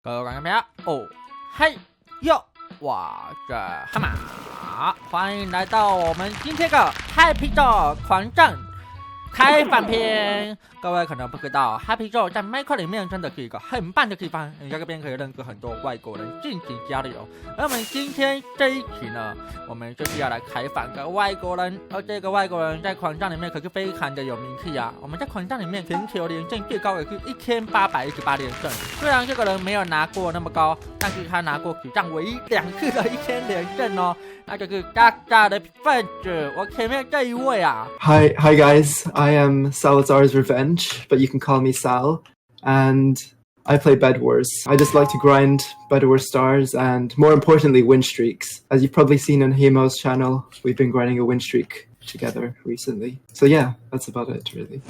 各位观众朋友，哦嘿哟，我是蛤蟆，欢迎来到我们今天的 Happy 咒狂战开放篇。各位可能不知道 ，Happy 咒在 Minecraft 里面真的是一个很棒的地方，你在这边可以认识很多外国人进行交流。而我们今天这一期呢，我们就是要来采访个外国人，而这个外国人在狂战里面可是非常的有名气啊。我们在狂战里面全球连胜最高的是1818连胜，虽然这个人没有拿过那么高，但是他拿过史上唯一2次的1000连胜哦，那就是大大的分子。我前面这一位啊 Hi guys, I am Salazar's Revenge, but you can call me Sal, and I play Bed Wars. I just like to grind Bed Wars stars and, more importantly, win streaks. As you've probably seen on heamoumou's channel, we've been grinding a win streak together recently. So yeah, that's about it really.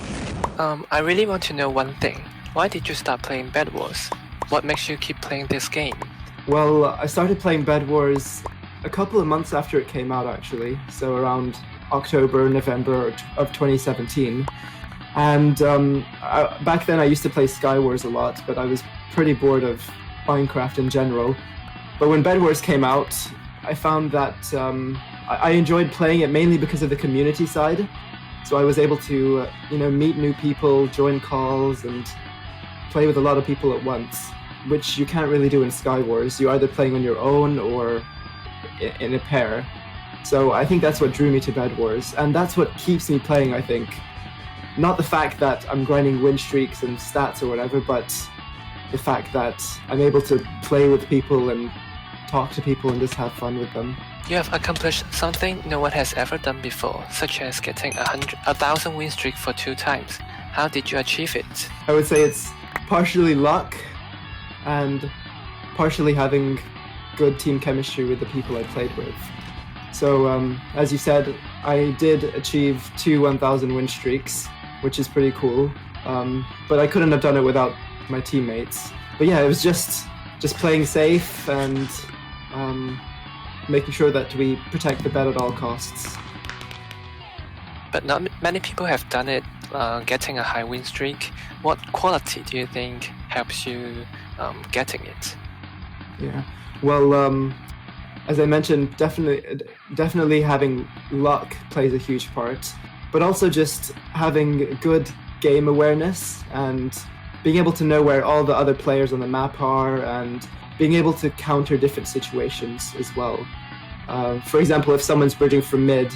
I really want to know one thing. Why did you start playing Bed Wars? What makes you keep playing this game? Well, I started playing Bed Wars a couple of months after it came out actually, so around October, November of 2017. And back then I used to play Sky Wars a lot, but I was pretty bored of Minecraft in general. But when Bed Wars came out, I found that I enjoyed playing it mainly because of the community side. So I was able to, meet new people, join calls, and play with a lot of people at once, which you can't really do in Sky Wars. You're either playing on your own or in a pair. So I think that's what drew me to Bed Wars, and that's what keeps me playing, I think. Not the fact that I'm grinding win streaks and stats or whatever, but the fact that I'm able to play with people and talk to people and just have fun with them. You have accomplished something no one has ever done before, such as getting 1,000 win streak for 2 times. How did you achieve it? I would say it's partially luck and partially having good team chemistry with the people I played with. So, as you said, I did achieve 2 1,000 win streaks, which is pretty cool. But I couldn't have done it without my teammates. But yeah, it was just playing safe and making sure that we protect the bed at all costs. But not many people have done it, getting a high win streak. What quality do you think helps you getting it? Yeah, well, as I mentioned, definitely having luck plays a huge part, but also just having good game awareness and being able to know where all the other players on the map are and being able to counter different situations as well. For example, if someone's bridging from mid,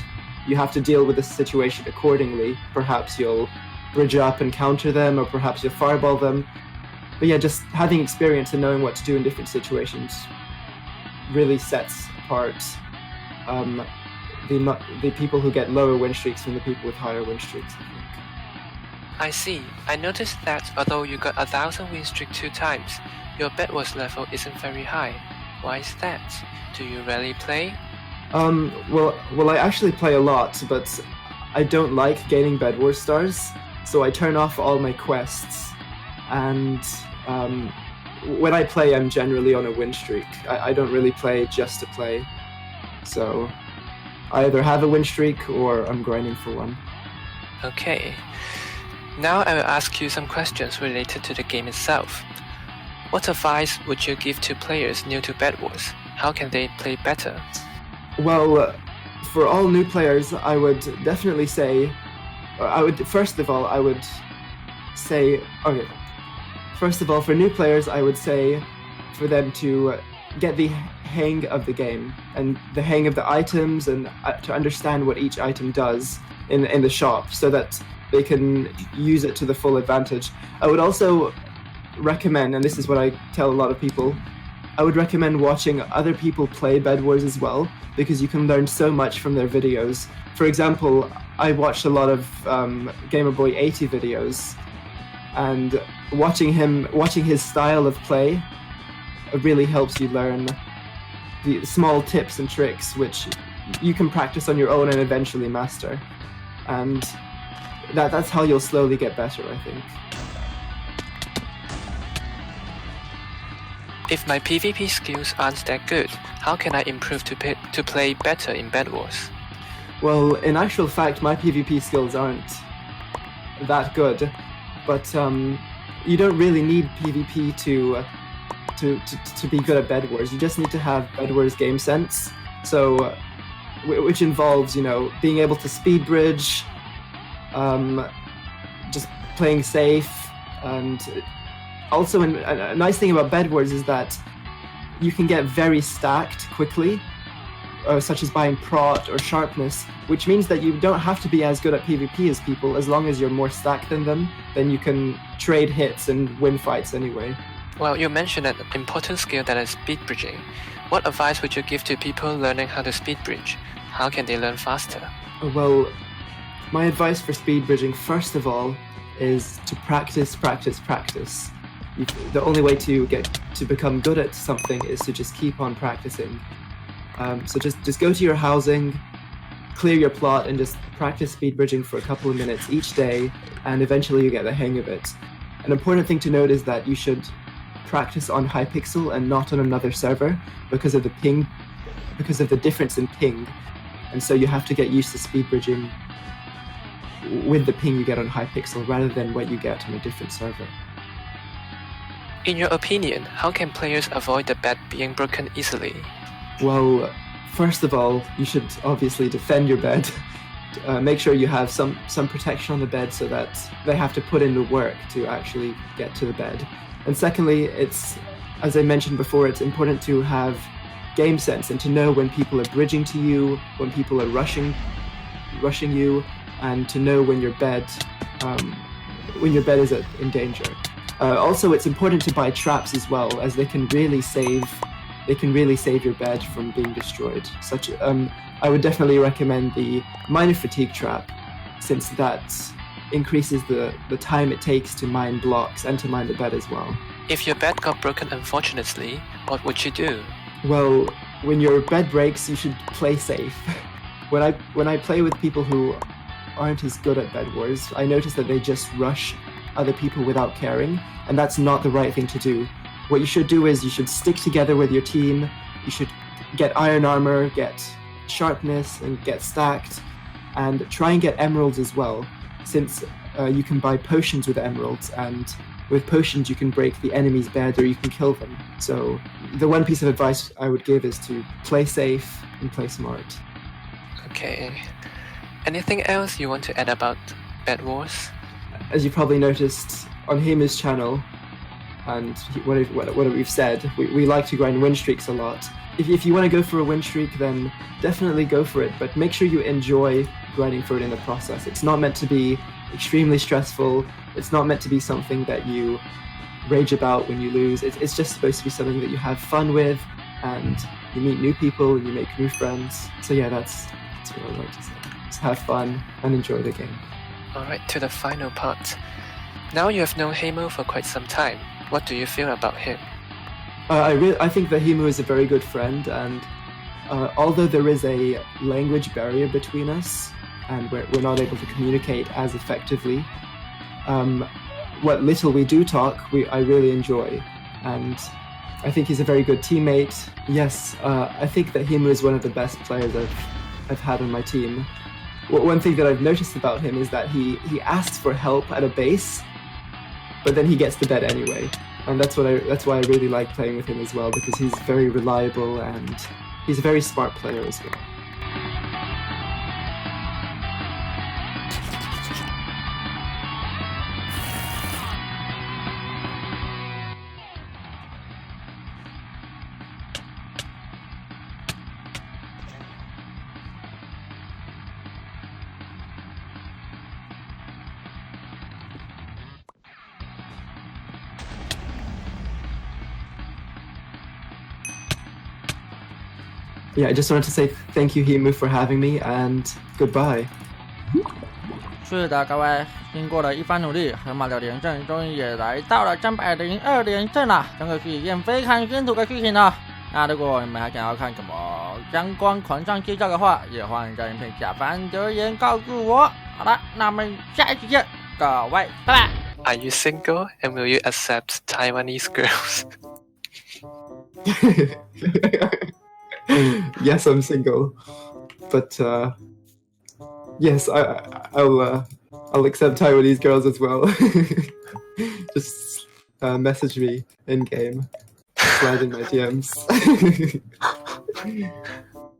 you have to deal with the situation accordingly. Perhaps you'll bridge up and counter them, or perhaps you'll fireball them. But yeah, just having experience and knowing what to do in different situations really sets apart the people who get lower win streaks from the people with higher win streaks, I think. I see. I noticed that although you got 1,000 win streak 2 times, your Bed Wars level isn't very high. Why is that? Do you rarely play? Well, I actually play a lot, but I don't like gaining Bed Wars stars, so I turn off all my quests, and when I play, I'm generally on a win streak. I don't really play just to play. So I either have a win streak or I'm grinding for one. Okay. Now I will ask you some questions related to the game itself. What advice would you give to players new to Bed Wars? How can they play better? Well, for all new players, I would definitely say... First of all, for new players, I would say for them to get the hang of the game and the hang of the items and to understand what each item does in the shop so that they can use it to the full advantage. I would also recommend, and this is what I tell a lot of people, I would recommend watching other people play Bed Wars as well, because you can learn so much from their videos. For example, I watched a lot of Gamerboy80 videos, and watching his style of play really helps you learn the small tips and tricks which you can practice on your own and eventually master. And that's how you'll slowly get better, I think. If my PvP skills aren't that good, how can I improve to play better in Bed Wars? Well, in actual fact, my PvP skills aren't that good, but you don't really need PvP to be good at Bed Wars. You just need to have Bed Wars game sense. So, which involves, being able to speed bridge, just playing safe, and also a nice thing about Bed Wars is that you can get very stacked quickly, such as buying prot or sharpness, which means that you don't have to be as good at PvP as people. As long as you're more stacked than them, then you can trade hits and win fights anyway. Well, you mentioned an important skill that is speed bridging. What advice would you give to people learning how to speed bridge? How can they learn faster? Well, my advice for speed bridging, first of all, is to practice. The only way to become good at something is to just keep on practicing. So just go to your housing, clear your plot, and just practice speed bridging for a couple of minutes each day, and eventually you get the hang of it. An important thing to note is that you should practice on Hypixel and not on another server because of the difference in ping. And so you have to get used to speed bridging with the ping you get on Hypixel rather than what you get on a different server. In your opinion, how can players avoid the bed being broken easily? Well, first of all, you should obviously defend your bed. Make sure you have some protection on the bed so that they have to put in the work to actually get to the bed. And secondly, it's, as I mentioned before, it's important to have game sense and to know when people are bridging to you, when people are rushing you, and to know when your bed is in danger. Also, it's important to buy traps as well, as they can really save your bed from being destroyed. I would definitely recommend the miner fatigue trap, since that increases the time it takes to mine blocks and to mine the bed as well. If your bed got broken unfortunately, what would you do? Well, when your bed breaks, you should play safe. When I play with people who aren't as good at Bed Wars, I notice that they just rush other people without caring, and that's not the right thing to do. What you should do is you should stick together with your team, you should get iron armor, get sharpness, and get stacked, and try and get emeralds as well, since you can buy potions with emeralds, and with potions you can break the enemy's bed or you can kill them. So the one piece of advice I would give is to play safe and play smart. Okay. Anything else you want to add about Bed Wars? As you probably noticed on Heimou's channel, and what we've said, we like to grind win streaks a lot. If you want to go for a win streak, then definitely go for it, but make sure you enjoy grinding for it in the process. It's not meant to be extremely stressful. It's not meant to be something that you rage about when you lose. It's just supposed to be something that you have fun with, and you meet new people and you make new friends. So yeah, that's what I'd like to say. Just have fun and enjoy the game. Alright, to the final part. Now you have known Heimou for quite some time. What do you feel about him? I think that Heimou is a very good friend, and although there is a language barrier between us and we're not able to communicate as effectively, what little we do talk, I really enjoy, and I think he's a very good teammate. Yes, I think that Heimou is one of the best players I've had on my team. One thing that I've noticed about him is that he asks for help at a base, but then he gets to bed anyway. And that's why I really like playing with him as well, because he's very reliable and he's a very smart player as well. Yeah, I just wanted to say thank you, Heimou, for having me, and goodbye. 是的，各位，经过了一番努力，河马的连胜终于也来到了302连胜了，真的是一件非常辛苦的事情呢。那如果你们还想要看什么相关狂上介绍的话，也欢迎在影片下方留言告诉我。好了，那我们下一期见，各位，拜拜。Are you single and will you accept Taiwanese girls? Yes, I'm single, but yes, I'll accept Taiwanese girls as well. Just message me in game. slide in my DMs.